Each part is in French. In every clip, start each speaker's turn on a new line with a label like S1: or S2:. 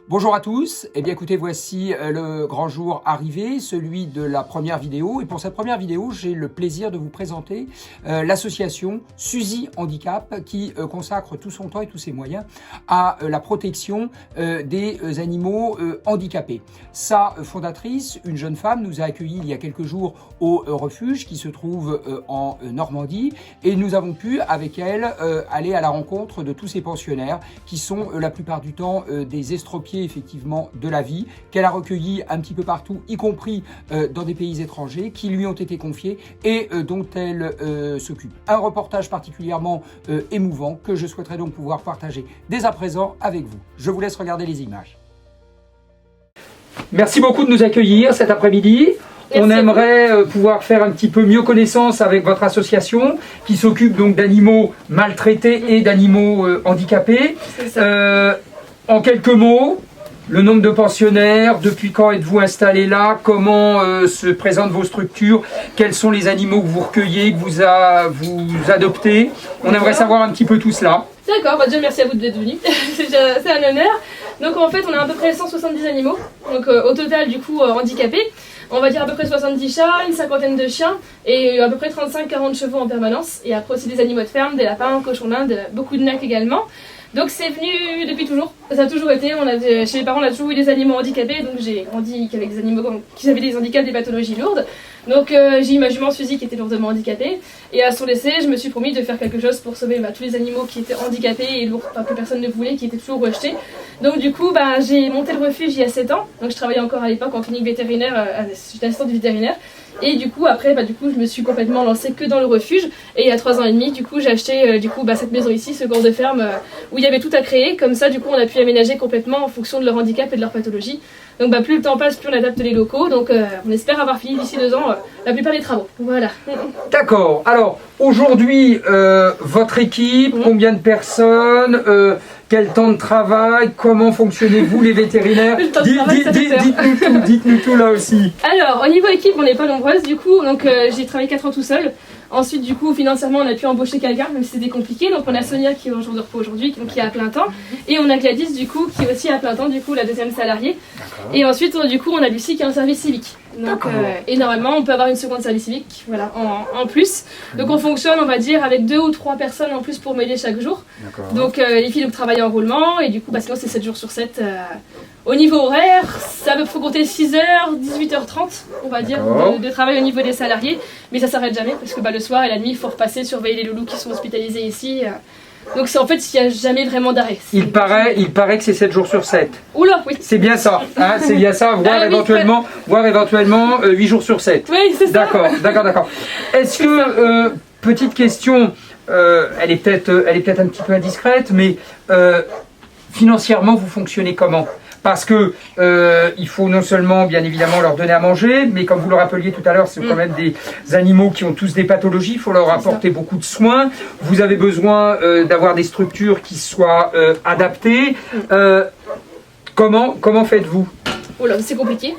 S1: Bonjour à tous, eh bien écoutez, voici le grand jour arrivé, celui de la première vidéo. Et pour cette première vidéo, j'ai le plaisir de vous présenter l'association Suzy Handicap qui consacre tout son temps et tous ses moyens à la protection des animaux handicapés. Sa fondatrice, une jeune femme, nous a accueillis il y a quelques jours au refuge qui se trouve en Normandie et nous avons pu avec elle aller à la rencontre de tous ces pensionnaires qui sont la plupart du temps des estropiés effectivement de la vie, qu'elle a recueillis un petit peu partout, y compris dans des pays étrangers, qui lui ont été confiés et dont elle s'occupe. Un reportage particulièrement émouvant que je souhaiterais donc pouvoir partager dès à présent avec vous. Je vous laisse regarder les images. Merci beaucoup de nous accueillir cet après-midi. On aimerait pouvoir faire un petit peu mieux connaissance avec votre association qui s'occupe donc d'animaux maltraités et d'animaux handicapés. En quelques mots, le nombre de pensionnaires, depuis quand êtes-vous installé là, comment se présentent vos structures, quels sont les animaux que vous recueillez, que vous adoptez. On aimerait savoir un petit peu tout cela.
S2: D'accord, déjà merci à vous d'être venus, c'est un honneur. Donc en fait on a à peu près 170 animaux, donc au total du coup handicapés. On va dire à peu près 70 chats, une cinquantaine de chiens et à peu près 35-40 chevaux en permanence. Et après aussi des animaux de ferme, des lapins, cochons d'Inde, beaucoup de nacs également. Donc c'est venu depuis toujours, ça a toujours été, chez mes parents on a toujours eu des animaux handicapés, donc j'ai grandi avec des animaux qui avaient des handicaps, des pathologies lourdes. Donc j'ai eu ma jument Suzy qui était lourdement handicapée, et à son décès je me suis promis de faire quelque chose pour sauver tous les animaux qui étaient handicapés et lourds, que personne ne voulait, qui étaient toujours rejetés. Donc du coup j'ai monté le refuge il y a 7 ans, donc je travaillais encore à l'époque en clinique vétérinaire, j'étais assistante vétérinaire. Et du coup après je me suis complètement lancée que dans le refuge et il y a 3 ans et demi du coup j'ai acheté cette maison ici, ce cours de ferme où il y avait tout à créer, comme ça du coup on a pu aménager complètement en fonction de leur handicap et de leur pathologie. Donc plus le temps passe, plus on adapte les locaux, donc on espère avoir fini d'ici 2 ans la plupart des travaux. Voilà.
S1: D'accord, alors aujourd'hui votre équipe, combien de personnes, quel temps de travail, comment fonctionnez-vous les vétérinaires? Dites-nous tout là aussi.
S2: Alors au niveau équipe on n'est pas nombreuses du coup, donc j'ai travaillé 4 ans tout seul. Ensuite du coup financièrement on a pu embaucher quelqu'un même si c'était compliqué, donc on a Sonia qui est au jour de repos aujourd'hui, donc qui est à plein temps, et on a Gladys du coup qui est aussi à plein temps, du coup la deuxième salariée. Et ensuite du coup on a Lucie qui est en service civique. Donc, et normalement on peut avoir une seconde service civique voilà, en plus. Donc on fonctionne on va dire avec 2 ou 3 personnes en plus pour m'aider chaque jour. Donc les filles donc, travaillent en roulement et du coup sinon c'est 7 jours sur 7. Au niveau horaire, ça faut compter 6h, 18h30 on va dire de travail au niveau des salariés. Mais ça s'arrête jamais parce que le soir et la nuit il faut repasser, surveiller les loulous qui sont hospitalisés ici. Donc c'est en fait il n'y a jamais vraiment d'arrêt. Il
S1: paraît que c'est 7 jours sur 7.
S2: Oula, oui.
S1: C'est bien ça, hein, c'est bien ça, voire éventuellement 8 jours sur 7.
S2: Oui, c'est ça.
S1: D'accord. Est-ce que, petite question, elle est peut-être un petit peu indiscrète, mais financièrement vous fonctionnez comment ? Parce que il faut non seulement bien évidemment leur donner à manger, mais comme vous le rappeliez tout à l'heure, c'est quand même des animaux qui ont tous des pathologies, il faut leur apporter beaucoup de soins. Vous avez besoin d'avoir des structures qui soient adaptées. Comment faites-vous ?
S2: Oh là, c'est compliqué.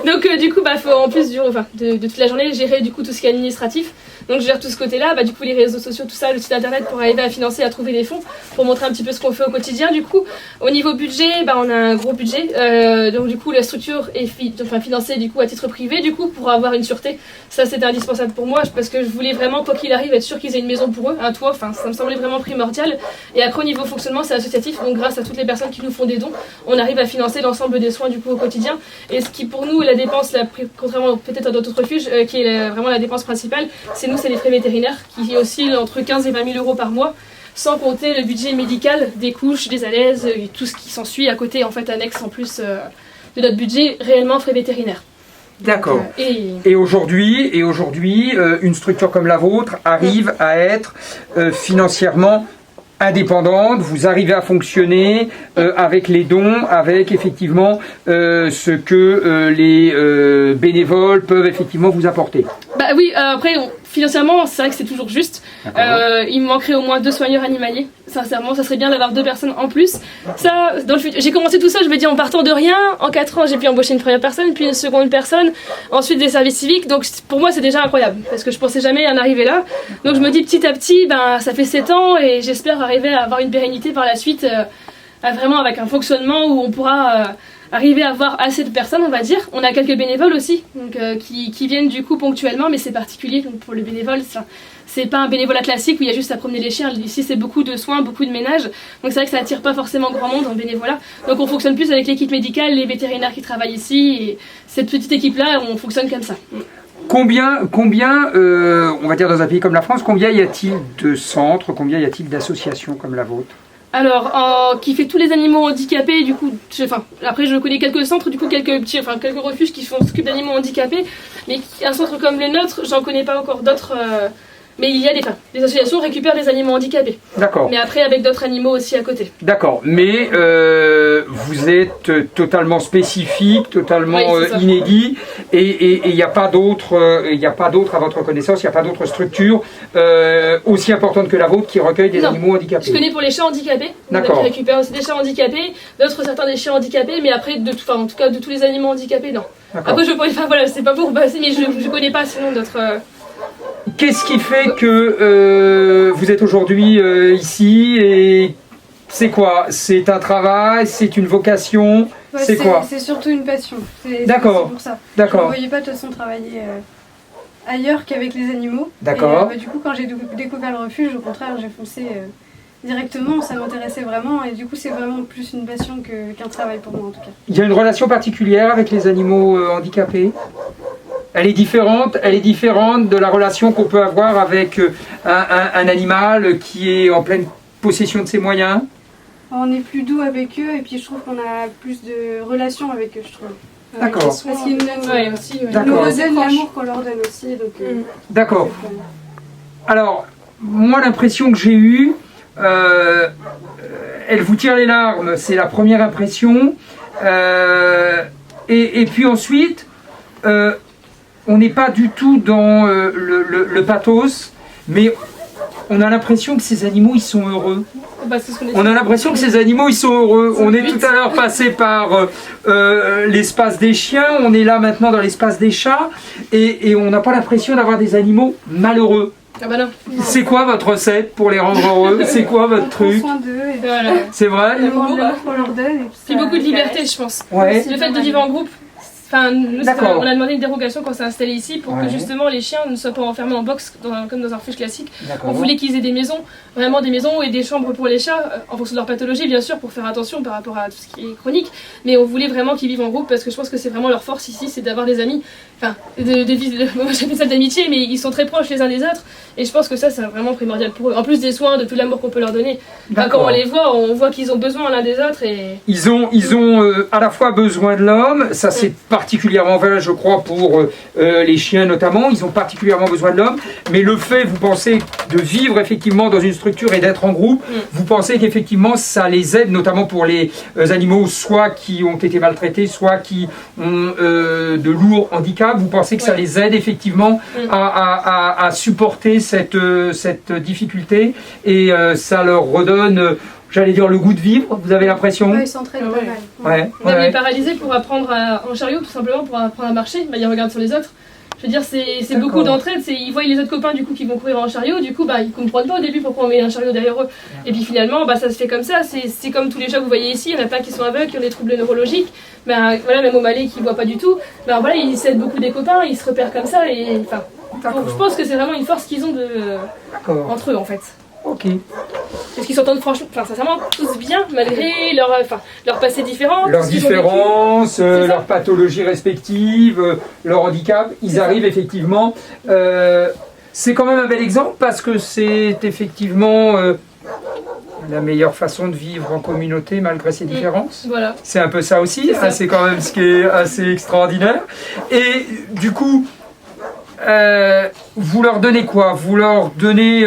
S2: Donc du coup, faut en plus de toute la journée gérer du coup tout ce qui est administratif. Donc je gère tout ce côté-là, du coup les réseaux sociaux, tout ça, le site internet pour arriver à financer, à trouver des fonds, pour montrer un petit peu ce qu'on fait au quotidien. Du coup, au niveau budget, on a un gros budget. Donc du coup la structure est financée du coup à titre privé, du coup pour avoir une sûreté. Ça c'était indispensable pour moi parce que je voulais vraiment, quoi qu'il arrive, être sûr qu'ils aient une maison pour eux, un toit. Ça me semblait vraiment primordial. Et après au niveau fonctionnement, c'est associatif. Donc grâce à toutes les personnes qui nous font des dons, on arrive à financer l'ensemble des soins du coup au quotidien. Et ce qui pour nous est la dépense, contrairement peut-être à d'autres refuges, qui est vraiment la dépense principale, c'est les frais vétérinaires qui oscillent entre 15 et 20 000 euros par mois, sans compter le budget médical, des couches, des alaises, et tout ce qui s'ensuit à côté, en fait, annexe en plus de notre budget, réellement frais vétérinaires.
S1: D'accord. Et aujourd'hui, une structure comme la vôtre arrive à être financièrement indépendante, vous arrivez à fonctionner avec les dons, avec effectivement ce que les bénévoles peuvent effectivement vous apporter.
S2: Oui, après financièrement c'est vrai que c'est toujours juste. Il me manquerait au moins 2 soigneurs animaliers. Sincèrement, ça serait bien d'avoir 2 personnes en plus. Ça, j'ai commencé tout ça, je me dis en partant de rien. En 4 ans, j'ai pu embaucher une première personne, puis une seconde personne, ensuite des services civiques. Donc pour moi, c'est déjà incroyable parce que je pensais jamais en arriver là. Donc je me dis petit à petit, ça fait 7 ans et j'espère arriver à avoir une pérennité par la suite vraiment avec un fonctionnement où on pourra arriver à avoir assez de personnes, on va dire. On a quelques bénévoles aussi, donc, qui viennent du coup ponctuellement, mais c'est particulier. Donc pour le bénévole, c'est pas un bénévolat classique où il y a juste à promener les chiens. Ici, c'est beaucoup de soins, beaucoup de ménage. Donc c'est vrai que ça attire pas forcément grand monde en bénévolat. Donc on fonctionne plus avec l'équipe médicale, les vétérinaires qui travaillent ici. Et cette petite équipe-là, on fonctionne comme ça.
S1: Combien on va dire dans un pays comme la France, combien y a-t-il de centres, combien y a-t-il d'associations comme la vôtre?
S2: Alors, qui fait tous les animaux handicapés, du coup, après je connais quelques centres, du coup quelques refuges qui s'occupent d'animaux handicapés, mais un centre comme le nôtre, j'en connais pas encore d'autres, mais il y a des associations récupèrent des animaux handicapés.
S1: D'accord.
S2: Mais après avec d'autres animaux aussi à côté.
S1: D'accord, mais vous êtes totalement spécifique, totalement inédit, et il n'y a pas d'autres, à votre connaissance, il n'y a pas d'autres structures aussi importantes que la vôtre qui recueillent des animaux handicapés.
S2: Je connais pour les chiens handicapés, qui récupèrent aussi des chiens handicapés, d'autres certains des chiens handicapés, mais après en tout cas de tous les animaux handicapés, non. Après je pourrais pas, voilà, c'est pas pour passer, mais je connais pas sinon d'autres.
S1: Qu'est-ce qui fait que vous êtes aujourd'hui ici et c'est quoi? C'est un travail? C'est une vocation? C'est quoi?
S3: C'est surtout une passion.
S1: D'accord.
S3: C'est pour ça.
S1: D'accord.
S3: Je ne voyais pas de toute façon travailler ailleurs qu'avec les animaux.
S1: D'accord.
S3: Et du coup, quand j'ai découvert le refuge, au contraire, j'ai foncé directement. Ça m'intéressait vraiment et du coup, c'est vraiment plus une passion qu'un travail pour moi en tout cas.
S1: Il y a une relation particulière avec les animaux handicapés? Elle est différente de la relation qu'on peut avoir avec un animal qui est en pleine possession de ses moyens.
S3: On est plus doux avec eux et puis je trouve qu'on a plus de relations avec eux, je trouve.
S1: D'accord.
S3: Parce qu'ils nous redonnent l'amour qu'on leur donne aussi.
S1: D'accord. Alors, moi l'impression que j'ai eue, elle vous tire les larmes, c'est la première impression. Et puis ensuite, on n'est pas du tout dans le pathos, mais on a l'impression que ces animaux, ils sont heureux. On a l'impression que ces animaux, ils sont heureux. On est tout à l'heure passé par l'espace des chiens, on est là maintenant dans l'espace des chats, et on n'a pas l'impression d'avoir des animaux malheureux.
S2: Ah bah non.
S1: C'est quoi votre recette pour les rendre heureux? C'est quoi votre truc?
S3: On prend soin d'eux et
S2: voilà.
S1: C'est vrai?
S3: l'amour qu'on leur donne.
S2: Puis beaucoup de liberté, je pense.
S1: Ouais.
S2: Le fait de vivre en groupe. Enfin, nous, on a demandé une dérogation quand on s'est installé ici pour que justement les chiens ne soient pas enfermés en box comme dans un refuge classique. On voulait qu'ils aient des maisons, vraiment des maisons et des chambres pour les chats, en fonction de leur pathologie bien sûr, pour faire attention par rapport à tout ce qui est chronique. Mais on voulait vraiment qu'ils vivent en groupe parce que je pense que c'est vraiment leur force ici, c'est d'avoir des amis. Enfin, moi j'appelle ça d'amitié, mais ils sont très proches les uns des autres. Et je pense que ça c'est vraiment primordial pour eux. En plus des soins, de tout l'amour qu'on peut leur donner. Enfin, quand on voit qu'ils ont besoin l'un des autres. Et...
S1: Ils ont à la fois besoin de l'homme, ça c'est particulièrement vrai je crois pour les chiens notamment, ils ont particulièrement besoin de l'homme, mais le fait, vous pensez, de vivre effectivement dans une structure et d'être en groupe, vous pensez qu'effectivement ça les aide, notamment pour les animaux soit qui ont été maltraités, soit qui ont de lourds handicaps, vous pensez que ça les aide effectivement à supporter cette difficulté et ça leur redonne... J'allais dire le goût de vivre, vous avez l'impression?
S3: Ils s'entraînent pas mal.
S2: Même les paralysés pour apprendre en chariot, tout simplement pour apprendre à marcher, ils regardent sur les autres. Je veux dire, c'est beaucoup d'entraide, ils voient les autres copains du coup qui vont courir en chariot, du coup ils comprennent pas au début pourquoi on met un chariot derrière eux. Et puis finalement ça se fait comme ça, c'est comme tous les chats que vous voyez ici, il y en a plein qui sont aveugles, qui ont des troubles neurologiques, voilà, même au Malais qui voient pas du tout, voilà, ils s'aident beaucoup des copains, ils se repèrent comme ça, et enfin, je pense que c'est vraiment une force qu'ils ont entre eux en fait.
S1: Ok.
S2: Parce qu'ils s'entendent franchement, sincèrement, tous bien, malgré leur passé différent.
S1: Leurs différences, leurs pathologies respectives, leur handicap, ils arrivent effectivement. C'est quand même un bel exemple parce que c'est effectivement la meilleure façon de vivre en communauté malgré ses différences.
S2: Voilà.
S1: C'est un peu ça aussi, c'est quand même ce qui est assez extraordinaire. Et du coup, vous leur donnez quoi? Vous leur donnez...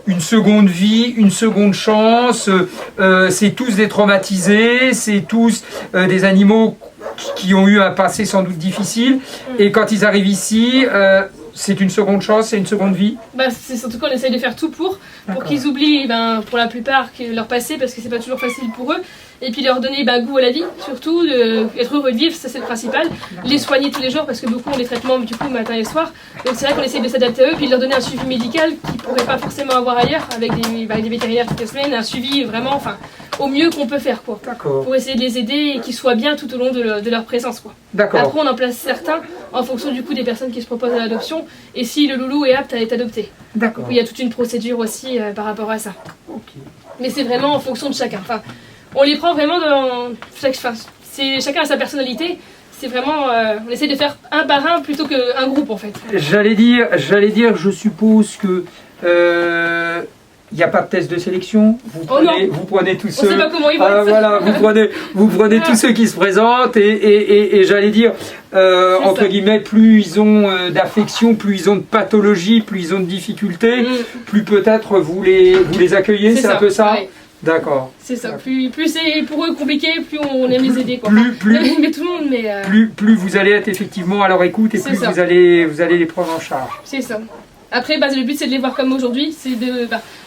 S1: une seconde vie, une seconde chance, c'est tous des traumatisés, c'est tous des animaux qui ont eu un passé sans doute difficile, et quand ils arrivent ici, c'est une seconde chance, c'est une seconde vie.
S2: C'est surtout qu'on essaye de faire tout pour qu'ils oublient pour la plupart leur passé, parce que c'est pas toujours facile pour eux, et puis leur donner goût à la vie, surtout, être heureux de vivre, ça c'est le principal, les soigner tous les jours, parce que beaucoup ont des traitements du coup matin et soir, donc c'est vrai qu'on essaye de s'adapter à eux, puis de leur donner un suivi médical qu'ils ne pourraient pas forcément avoir ailleurs, avec des vétérinaires toutes les semaines, un suivi vraiment, au mieux qu'on peut faire, quoi.
S1: D'accord.
S2: Pour essayer de les aider et qu'ils soient bien tout au long de leur présence, quoi.
S1: D'accord.
S2: Après, on en place certains en fonction du coup des personnes qui se proposent à l'adoption et si le loulou est apte à être adopté.
S1: D'accord.
S2: Donc, il y a toute une procédure aussi par rapport à ça.
S1: Ok.
S2: Mais c'est vraiment en fonction de chacun. Enfin, on les prend vraiment dans chacun a sa personnalité. C'est vraiment, on essaie de faire un par un plutôt qu'un groupe en fait.
S1: J'allais dire, je suppose que il n'y a pas de test de sélection. Vous prenez tous ceux.
S2: On sait pas comment ils vont être.
S1: Voilà, vous prenez tous ceux qui se présentent et j'allais dire entre
S2: ça.
S1: guillemets, plus ils ont d'affection, plus ils ont de pathologie, plus ils ont de difficultés, plus peut-être vous les accueillez. C'est un peu ça.
S2: Ouais.
S1: D'accord.
S2: C'est ça. Plus c'est pour eux compliqué, plus on aime les aider quoi. Mais tout le monde, mais.
S1: Plus vous allez être effectivement à leur écoute et plus vous allez les prendre en charge.
S2: C'est ça. Après, le but c'est de les voir comme aujourd'hui.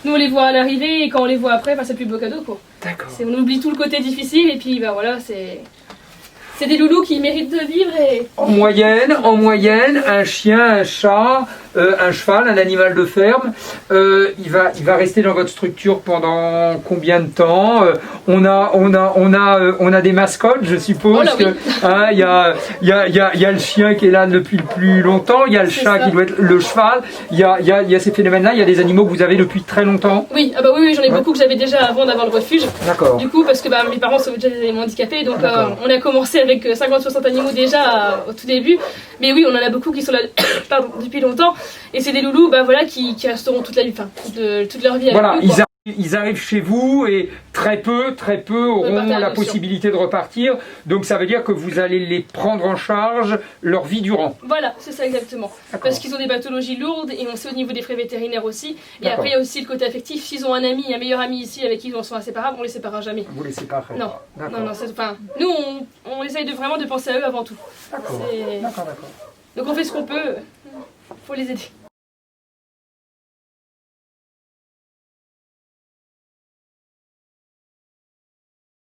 S2: Nous on les voit à l'arrivée et quand on les voit après, c'est le plus beau cadeau quoi.
S1: D'accord.
S2: On oublie tout le côté difficile et puis voilà, c'est des loulous qui méritent de vivre et.
S1: En moyenne, un chien, un chat, un cheval, un animal de ferme, il va rester dans votre structure pendant combien de temps? On a des mascottes, je suppose.
S2: Oh là,
S1: que,
S2: oui.
S1: hein, il y a le chien qui est là depuis le plus longtemps, il y a le chat qui doit être le cheval, il y a ces phénomènes-là, il y a des animaux que vous avez depuis très longtemps.
S2: Oui, oui, j'en ai beaucoup que j'avais déjà avant d'avoir le refuge.
S1: D'accord.
S2: Du coup, parce que mes parents sont déjà des animaux handicapés, donc on a commencé avec 50-60 animaux déjà au tout début. Mais oui, on en a beaucoup qui sont là depuis longtemps. Et c'est des loulous qui resteront toute leur vie
S1: Voilà,
S2: avec nous, quoi.
S1: ils arrivent chez vous et très peu auront la possibilité de repartir. Donc ça veut dire que vous allez les prendre en charge leur vie durant.
S2: Voilà, c'est ça exactement. Parce qu'ils ont des pathologies lourdes et on sait au niveau des frais vétérinaires aussi. Et après, il y a aussi le côté affectif. S'ils ont un meilleur ami ici avec qui ils sont inséparables, on les séparera jamais.
S1: Vous les séparez
S2: Non,
S1: pas.
S2: non, nous on essaye vraiment de penser à eux avant tout.
S1: D'accord.
S2: Donc on fait ce qu'on peut, faut les aider.